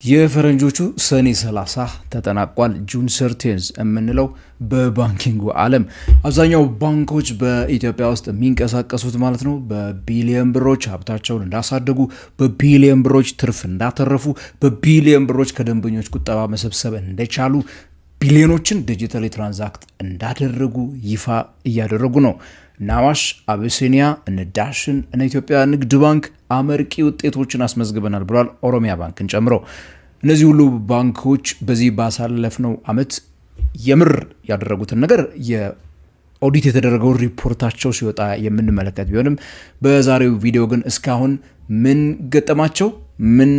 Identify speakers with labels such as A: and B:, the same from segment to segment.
A: የፈረንጆቹ ሰኔ 30 ተጠናቋል። ጁን 30 የምንለው በባንኪንጉ ዓለም አብዛኛው ባንኮች በኢትዮጵያ ውስጥ የሚንቀሳቀሱት ማለት ነው በቢሊየን ብሮች ሀብታቸውን እንዳሳደጉ፣ በቢሊየን ብሮች ትርፍ እንዳተረፉ፣ በቢሊየን ብሮች ከደንበኞች ቁጠባ መሰብሰብ እንደቻሉ፣ ቢሊዮኖችን ዲጂታሊ ትራንዛክት እንዳደረጉ ይፋ እያደረጉ ነው። እነ አዋሽ፣ አቢሲኒያ፣ እነ ዳሽን፣ እነ ኢትዮጵያ ንግድ ባንክ አመርቂ ውጤቶችን አስመዝግበናል ብሏል፣ ኦሮሚያ ባንክን ጨምሮ። እነዚህ ሁሉ ባንኮች በዚህ ባሳለፍነው ዓመት የምር ያደረጉትን ነገር የኦዲት የተደረገው ሪፖርታቸው ሲወጣ የምንመለከት ቢሆንም በዛሬው ቪዲዮ ግን እስካሁን ምን ገጠማቸው፣ ምን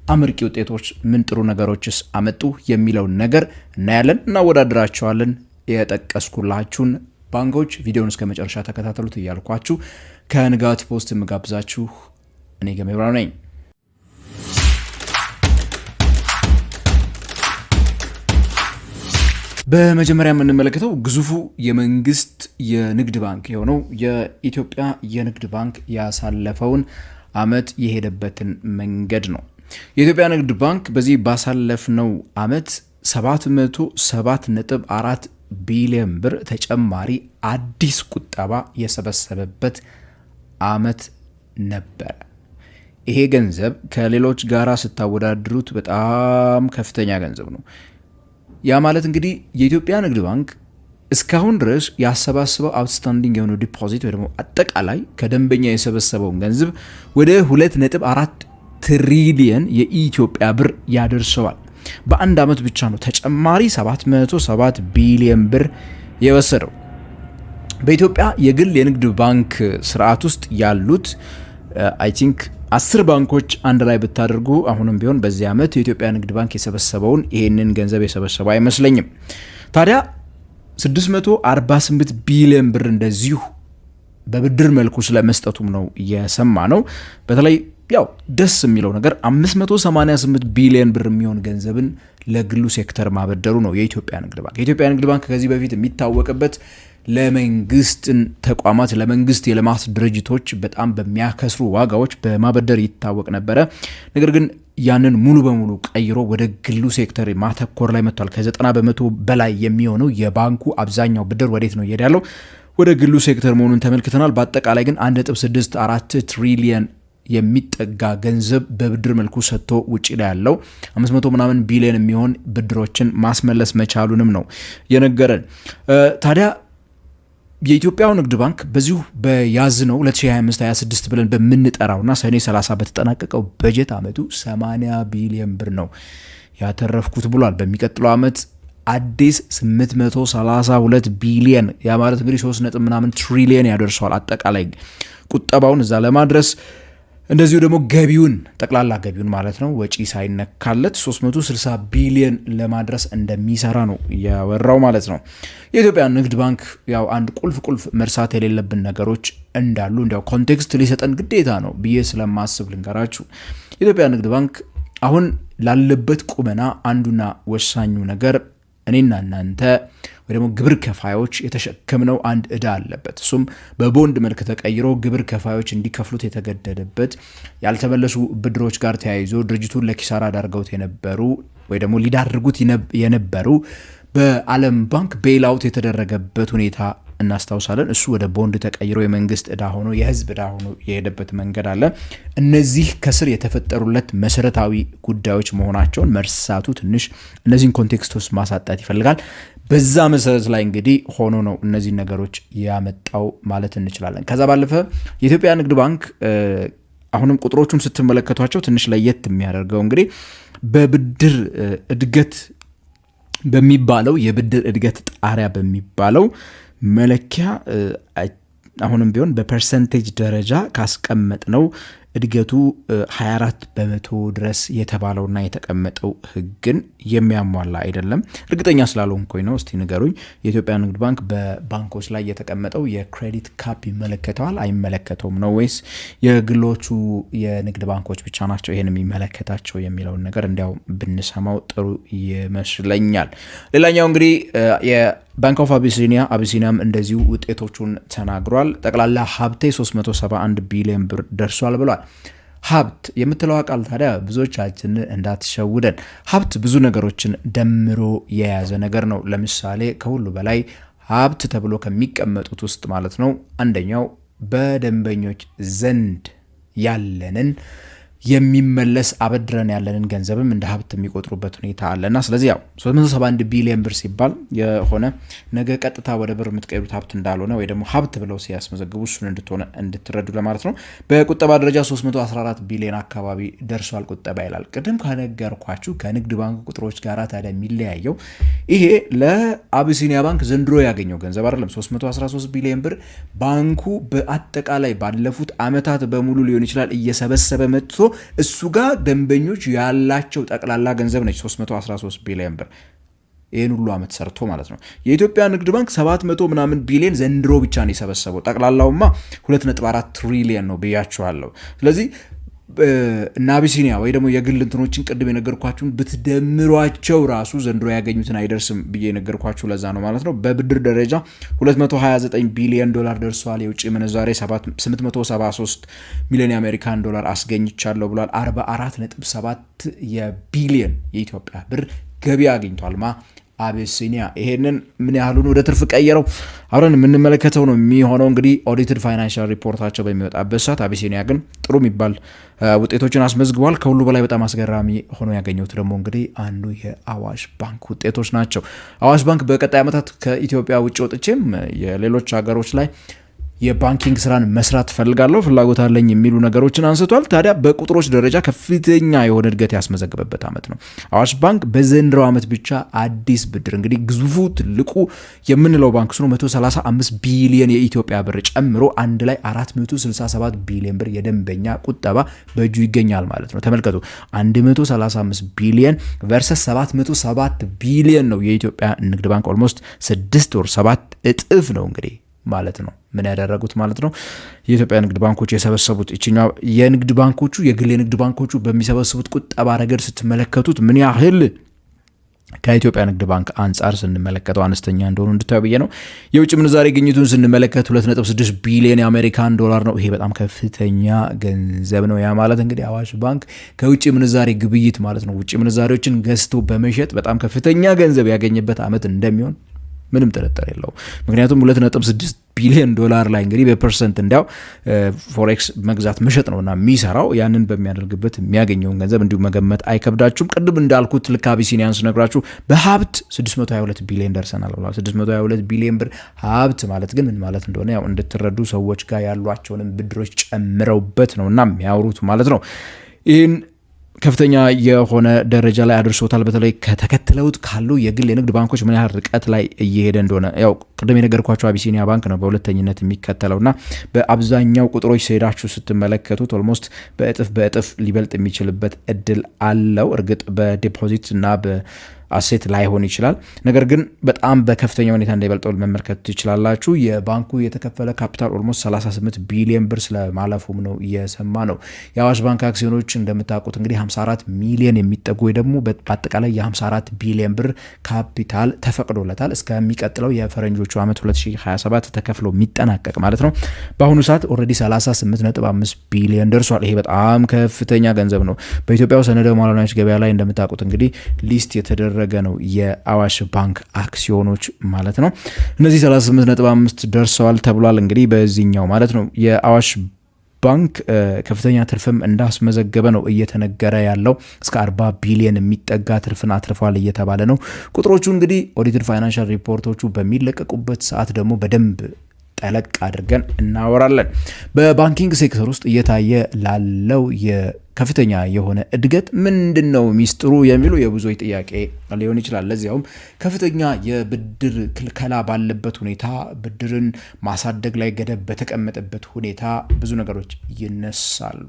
A: አመርቂ ውጤቶች፣ ምን ጥሩ ነገሮችስ አመጡ የሚለውን ነገር እናያለን፣ እናወዳድራቸዋለን። የጠቀስኩላችሁን ባንኮች ቪዲዮውን እስከ መጨረሻ ተከታተሉት እያልኳችሁ ከንጋት ፖስት የምጋብዛችሁ እኔ ገሜብራው ነኝ። በመጀመሪያ የምንመለከተው ግዙፉ የመንግስት የንግድ ባንክ የሆነው የኢትዮጵያ የንግድ ባንክ ያሳለፈውን ዓመት የሄደበትን መንገድ ነው። የኢትዮጵያ ንግድ ባንክ በዚህ ባሳለፍነው ዓመት 707.4 ቢሊዮን ብር ተጨማሪ አዲስ ቁጠባ የሰበሰበበት ዓመት ነበረ። ይሄ ገንዘብ ከሌሎች ጋራ ስታወዳድሩት በጣም ከፍተኛ ገንዘብ ነው። ያ ማለት እንግዲህ የኢትዮጵያ ንግድ ባንክ እስካሁን ድረስ ያሰባሰበው አውትስታንዲንግ የሆነው ዲፖዚት ወይ ደግሞ አጠቃላይ ከደንበኛ የሰበሰበውን ገንዘብ ወደ 2.4 ትሪሊየን የኢትዮጵያ ብር ያደርሰዋል። በአንድ ዓመት ብቻ ነው ተጨማሪ 707 ቢሊዮን ብር የወሰደው። በኢትዮጵያ የግል የንግድ ባንክ ስርዓት ውስጥ ያሉት አይ ቲንክ 10 ባንኮች አንድ ላይ ብታደርጉ አሁንም ቢሆን በዚህ ዓመት የኢትዮጵያ ንግድ ባንክ የሰበሰበውን ይሄንን ገንዘብ የሰበሰበው አይመስለኝም። ታዲያ 648 ቢሊዮን ብር እንደዚሁ በብድር መልኩ ስለመስጠቱም ነው የሰማ ነው። በተለይ ያው ደስ የሚለው ነገር 588 ቢሊዮን ብር የሚሆን ገንዘብን ለግሉ ሴክተር ማበደሩ ነው የኢትዮጵያ ንግድ ባንክ። የኢትዮጵያ ንግድ ባንክ ከዚህ በፊት የሚታወቅበት ለመንግስት ተቋማት፣ ለመንግስት የልማት ድርጅቶች በጣም በሚያከስሩ ዋጋዎች በማበደር ይታወቅ ነበረ። ነገር ግን ያንን ሙሉ በሙሉ ቀይሮ ወደ ግሉ ሴክተር ማተኮር ላይ መጥቷል። ከ90% በላይ የሚሆነው የባንኩ አብዛኛው ብድር ወዴት ነው እየሄደ ያለው? ወደ ግሉ ሴክተር መሆኑን ተመልክተናል። በአጠቃላይ ግን 1.64 ትሪሊየን የሚጠጋ ገንዘብ በብድር መልኩ ሰጥቶ ውጪ ላይ ያለው 500 ምናምን ቢሊዮን የሚሆን ብድሮችን ማስመለስ መቻሉንም ነው የነገረን። ታዲያ የኢትዮጵያው ንግድ ባንክ በዚሁ በያዝነው 2025-26 ብለን በምንጠራውና ሰኔ 30 በተጠናቀቀው በጀት ዓመቱ 80 ቢሊዮን ብር ነው ያተረፍኩት ብሏል። በሚቀጥለው ዓመት አዲስ 832 ቢሊዮን ያ ማለት እንግዲህ 3 ምናምን ትሪሊየን ያደርሰዋል አጠቃላይ ቁጠባውን እዛ ለማድረስ። እንደዚሁ ደግሞ ገቢውን ጠቅላላ ገቢውን ማለት ነው ወጪ ሳይነካለት 360 ቢሊዮን ለማድረስ እንደሚሰራ ነው ያወራው ማለት ነው። የኢትዮጵያ ንግድ ባንክ ያው አንድ ቁልፍ መርሳት የሌለብን ነገሮች እንዳሉ እንዲያው ኮንቴክስት ሊሰጠን ግዴታ ነው ብዬ ስለማስብ ልንገራችሁ። የኢትዮጵያ ንግድ ባንክ አሁን ላለበት ቁመና አንዱና ወሳኙ ነገር እኔና እናንተ ወይ ደግሞ ግብር ከፋዮች የተሸከምነው አንድ ዕዳ አለበት። እሱም በቦንድ መልክ ተቀይሮ ግብር ከፋዮች እንዲከፍሉት የተገደደበት ያልተመለሱ ብድሮች ጋር ተያይዞ ድርጅቱን ለኪሳራ ዳርገውት የነበሩ ወይ ደግሞ ሊዳርጉት የነበሩ በዓለም ባንክ ቤይላውት የተደረገበት ሁኔታ እናስታውሳለን። እሱ ወደ ቦንድ ተቀይሮ የመንግስት ዕዳ ሆኖ የህዝብ ዕዳ ሆኖ የሄደበት መንገድ አለ። እነዚህ ከስር የተፈጠሩለት መሰረታዊ ጉዳዮች መሆናቸውን መርሳቱ ትንሽ እነዚህን ኮንቴክስት ውስጥ ማሳጣት ይፈልጋል። በዛ መሰረት ላይ እንግዲህ ሆኖ ነው እነዚህ ነገሮች ያመጣው ማለት እንችላለን። ከዛ ባለፈ የኢትዮጵያ ንግድ ባንክ አሁንም ቁጥሮቹን ስትመለከቷቸው ትንሽ ለየት የሚያደርገው እንግዲህ በብድር እድገት በሚባለው የብድር እድገት ጣሪያ በሚባለው መለኪያ አሁንም ቢሆን በፐርሰንቴጅ ደረጃ ካስቀመጥ ነው እድገቱ 24% ድረስ የተባለውና የተቀመጠው ህግን የሚያሟላ አይደለም። እርግጠኛ ስላልሆንኩኝ ነው። እስቲ ንገሩኝ። የኢትዮጵያ ንግድ ባንክ በባንኮች ላይ የተቀመጠው የክሬዲት ካፕ ይመለከተዋል አይመለከተውም ነው ወይስ የግሎቹ የንግድ ባንኮች ብቻ ናቸው ይሄን የሚመለከታቸው የሚለውን ነገር እንዲያው ብንሰማው ጥሩ ይመስለኛል። ሌላኛው እንግዲህ ባንክ ኦፍ አቢሲኒያም እንደዚሁ ውጤቶቹን ተናግሯል። ጠቅላላ ሀብቴ 371 ቢሊዮን ብር ደርሷል ብሏል። ሀብት የምትለው ቃል ታዲያ ብዙዎቻችን እንዳትሸውደን። ሀብት ብዙ ነገሮችን ደምሮ የያዘ ነገር ነው። ለምሳሌ ከሁሉ በላይ ሀብት ተብሎ ከሚቀመጡት ውስጥ ማለት ነው አንደኛው በደንበኞች ዘንድ ያለንን የሚመለስ አበድረን ያለንን ገንዘብም እንደ ሀብት የሚቆጥሩበት ሁኔታ አለና ስለዚህ ያው 371 ቢሊዮን ብር ሲባል የሆነ ነገ ቀጥታ ወደ ብር የምትቀይሩት ሀብት እንዳልሆነ ወይ ደግሞ ሀብት ብለው ሲያስመዘግቡ እሱን እንድትረዱ ለማለት ነው። በቁጠባ ደረጃ 314 ቢሊዮን አካባቢ ደርሷል ቁጠባ ይላል። ቅድም ከነገርኳችሁ ከንግድ ባንክ ቁጥሮች ጋር ታዲያ የሚለያየው ይሄ ለአቢሲኒያ ባንክ ዘንድሮ ያገኘው ገንዘብ አይደለም። 313 ቢሊዮን ብር ባንኩ በአጠቃላይ ባለፉት አመታት በሙሉ ሊሆን ይችላል እየሰበሰበ መጥቶ እሱ ጋር ደንበኞች ያላቸው ጠቅላላ ገንዘብ ነች 313 ቢሊዮን ብር ይሄን ሁሉ አመት ሰርቶ ማለት ነው። የኢትዮጵያ ንግድ ባንክ 700 ምናምን ቢሊዮን ዘንድሮ ብቻ ነው የሰበሰበው። ጠቅላላውማ 2.4 ትሪሊዮን ነው ብያችኋለሁ። ስለዚህ እና አቢሲኒያ ወይ ደግሞ የግል እንትኖችን ቅድም የነገርኳችሁን ብትደምሯቸው ራሱ ዘንድሮ ያገኙትን አይደርስም ብዬ የነገርኳችሁ ለዛ ነው ማለት ነው። በብድር ደረጃ 229 ቢሊዮን ዶላር ደርሷል። የውጭ ምንዛሬ 873 ሚሊዮን የአሜሪካን ዶላር አስገኝቻለሁ ብሏል። 44.7 የቢሊዮን የኢትዮጵያ ብር ገቢ አግኝቷል አቢሲኒያ። ይሄንን ምን ያህሉን ወደ ትርፍ ቀየረው አብረን የምንመለከተው ነው የሚሆነው። እንግዲህ ኦዲትድ ፋይናንሻል ሪፖርታቸው በሚወጣበት ሰዓት አቢሲኒያ ግን ጥሩ የሚባል ውጤቶችን አስመዝግቧል። ከሁሉ በላይ በጣም አስገራሚ ሆኖ ያገኘሁት ደግሞ እንግዲህ አንዱ የአዋሽ ባንክ ውጤቶች ናቸው። አዋሽ ባንክ በቀጣይ ዓመታት ከኢትዮጵያ ውጭ ወጥቼም የሌሎች ሀገሮች ላይ የባንኪንግ ስራን መስራት ፈልጋለሁ ፍላጎት አለኝ የሚሉ ነገሮችን አንስቷል። ታዲያ በቁጥሮች ደረጃ ከፍተኛ የሆነ እድገት ያስመዘገበበት ዓመት ነው። አዋሽ ባንክ በዘንድሮው ዓመት ብቻ አዲስ ብድር እንግዲህ ግዙፉ ትልቁ የምንለው ባንክ ነው 135 ቢሊዮን የኢትዮጵያ ብር ጨምሮ አንድ ላይ 467 ቢሊዮን ብር የደንበኛ ቁጠባ በእጁ ይገኛል ማለት ነው። ተመልከቱ 135 ቢሊዮን ቨርሰስ 707 ቢሊዮን ነው የኢትዮጵያ ንግድ ባንክ ኦልሞስት 6 ወር 7 እጥፍ ነው እንግዲህ ማለት ነው ምን ያደረጉት ማለት ነው። የኢትዮጵያ ንግድ ባንኮች የሰበሰቡት እቺኛው የንግድ ባንኮቹ የግል የንግድ ባንኮቹ በሚሰበስቡት ቁጠባ ረገድ ስትመለከቱት ምን ያህል ከኢትዮጵያ ንግድ ባንክ አንጻር ስንመለከተው አነስተኛ እንደሆኑ እንድታዩ ነው። የውጭ ምንዛሬ ግኝቱን ስንመለከት 2.6 ቢሊዮን የአሜሪካን ዶላር ነው። ይሄ በጣም ከፍተኛ ገንዘብ ነው። ያ ማለት እንግዲህ አዋሽ ባንክ ከውጭ ምንዛሬ ግብይት ማለት ነው ውጭ ምንዛሬዎችን ገዝቶ በመሸጥ በጣም ከፍተኛ ገንዘብ ያገኘበት ዓመት እንደሚሆን ምንም ጥርጥር የለው። ምክንያቱም 2.6 ቢሊዮን ዶላር ላይ እንግዲህ በፐርሰንት እንዲያው ፎሬክስ መግዛት መሸጥ ነውና የሚሰራው ያንን በሚያደርግበት የሚያገኘውን ገንዘብ እንዲሁ መገመት አይከብዳችሁም። ቅድም እንዳልኩት ልክ አቢሲኒያን ስነግራችሁ በሀብት 622 ቢሊዮን ደርሰናል ብሏል። 622 ቢሊዮን ብር ሀብት ማለት ግን ምን ማለት እንደሆነ ያው እንድትረዱ ሰዎች ጋር ያሏቸውንም ብድሮች ጨምረውበት ነውና የሚያወሩት ማለት ነው። ይህን ከፍተኛ የሆነ ደረጃ ላይ አድርሶታል። በተለይ ከተከተሉት ካሉ የግል የንግድ ባንኮች ምን ያህል ርቀት ላይ እየሄደ እንደሆነ ያው ቅድም የነገርኳቸው አቢሲኒያ ባንክ ነው በሁለተኝነት የሚከተለውና በአብዛኛው ቁጥሮች ሲሄዳችሁ ስትመለከቱት ኦልሞስት በእጥፍ ሊበልጥ የሚችልበት እድል አለው። እርግጥ በዲፖዚት እና አሴት ላይሆን ይችላል። ነገር ግን በጣም በከፍተኛ ሁኔታ እንዳይበልጠው መመልከት ትችላላችሁ። የባንኩ የተከፈለ ካፒታል ኦልሞስት 38 ቢሊዮን ብር ስለማለፉም ነው እየሰማ ነው። የአዋሽ ባንክ አክሲዮኖች እንደምታውቁት እንግዲህ 54 ሚሊዮን የሚጠጉ ወይ ደግሞ በአጠቃላይ የ54 ቢሊዮን ብር ካፒታል ተፈቅዶለታል እስከሚቀጥለው የፈረንጆቹ ዓመት 2027 ተከፍሎ የሚጠናቀቅ ማለት ነው። በአሁኑ ሰዓት ኦልሬዲ 38.5 ቢሊዮን ደርሷል። ይሄ በጣም ከፍተኛ ገንዘብ ነው። በኢትዮጵያ ሰነደ ሙዓለ ገበያ ላይ እንደምታውቁት እንግዲህ ሊስት የተደረገ ነው የአዋሽ ባንክ አክሲዮኖች ማለት ነው። እነዚህ 38.5 ደርሰዋል ተብሏል እንግዲህ በዚህኛው ማለት ነው። የአዋሽ ባንክ ከፍተኛ ትርፍም እንዳስመዘገበ ነው እየተነገረ ያለው። እስከ 40 ቢሊዮን የሚጠጋ ትርፍን አትርፏል እየተባለ ነው። ቁጥሮቹ እንግዲህ ኦዲትድ ፋይናንሻል ሪፖርቶቹ በሚለቀቁበት ሰዓት ደግሞ በደንብ ጠለቅ አድርገን እናወራለን። በባንኪንግ ሴክተር ውስጥ እየታየ ላለው ከፍተኛ የሆነ እድገት ምንድነው ሚስጥሩ የሚሉ የብዙዎች ጥያቄ ሊሆን ይችላል። ለዚያውም ከፍተኛ የብድር ክልከላ ባለበት ሁኔታ ብድርን ማሳደግ ላይ ገደብ በተቀመጠበት ሁኔታ ብዙ ነገሮች ይነሳሉ።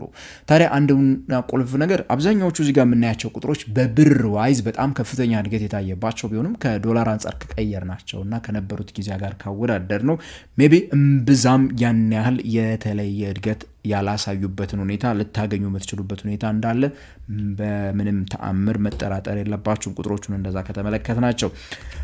A: ታዲያ አንዱና ቁልፍ ነገር አብዛኛዎቹ እዚህ ጋር የምናያቸው ቁጥሮች በብር ዋይዝ በጣም ከፍተኛ እድገት የታየባቸው ቢሆንም ከዶላር አንጻር ከቀየርናቸውና ከነበሩት ጊዜ ጋር ካወዳደር ነው ሜቢ እምብዛም ያን ያህል የተለየ እድገት ያላሳዩበትን ሁኔታ ልታገኙ የምትችሉበት ሁኔታ እንዳለ በምንም ተአምር መጠራጠር የለባችሁም ቁጥሮቹን እንደዛ ከተመለከትናቸው።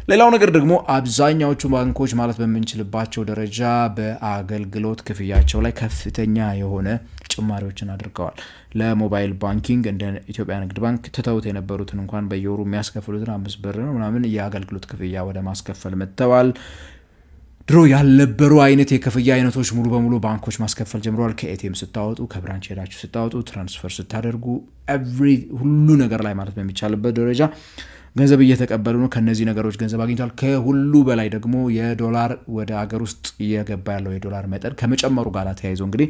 A: ሌላው ነገር ደግሞ አብዛኛዎቹ ባንኮች ማለት በምንችልባቸው ደረጃ በአገልግሎት ክፍያቸው ላይ ከፍተኛ የሆነ ጭማሪዎችን አድርገዋል። ለሞባይል ባንኪንግ እንደ ኢትዮጵያ ንግድ ባንክ ትተውት የነበሩትን እንኳን በየወሩ የሚያስከፍሉትን 5 ብር ነው ምናምን የአገልግሎት ክፍያ ወደ ማስከፈል መጥተዋል። ድሮ ያልነበሩ አይነት የክፍያ አይነቶች ሙሉ በሙሉ ባንኮች ማስከፈል ጀምረዋል። ከኤቲኤም ስታወጡ፣ ከብራንች ሄዳችሁ ስታወጡ፣ ትራንስፈር ስታደርጉ ሁሉ ነገር ላይ ማለት በሚቻልበት ደረጃ ገንዘብ እየተቀበሉ ነው። ከነዚህ ነገሮች ገንዘብ አግኝቷል። ከሁሉ በላይ ደግሞ የዶላር ወደ ሀገር ውስጥ እየገባ ያለው የዶላር መጠን ከመጨመሩ ጋር ተያይዞ እንግዲህ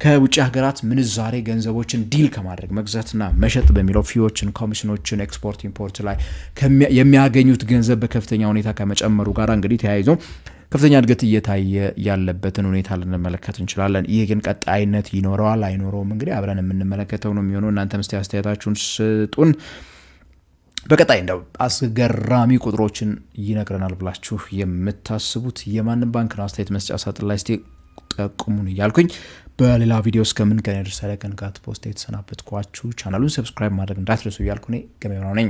A: ከውጭ ሀገራት ምንዛሬ ገንዘቦችን ዲል ከማድረግ መግዛትና መሸጥ በሚለው ፊዎችን፣ ኮሚሽኖችን ኤክስፖርት ኢምፖርት ላይ የሚያገኙት ገንዘብ በከፍተኛ ሁኔታ ከመጨመሩ ጋር እንግዲህ ተያይዞ ከፍተኛ እድገት እየታየ ያለበትን ሁኔታ ልንመለከት እንችላለን። ይህ ግን ቀጣይነት ይኖረዋል አይኖረውም እንግዲህ አብረን የምንመለከተው ነው የሚሆነው። እናንተም እስቲ አስተያየታችሁን ስጡን። በቀጣይ እንደው አስገራሚ ቁጥሮችን ይነግረናል ብላችሁ የምታስቡት የማንን ባንክ ነው? አስተያየት መስጫ ሳጥን ላይ እስቲ ጠቁሙን እያልኩኝ በሌላ ቪዲዮ እስከምንገናኝ ድረስ ከንጋት ፖስት የተሰናበትኳችሁ። ቻናሉን ሰብስክራይብ ማድረግ እንዳትረሱ እያልኩ እኔ ገመናው ነኝ።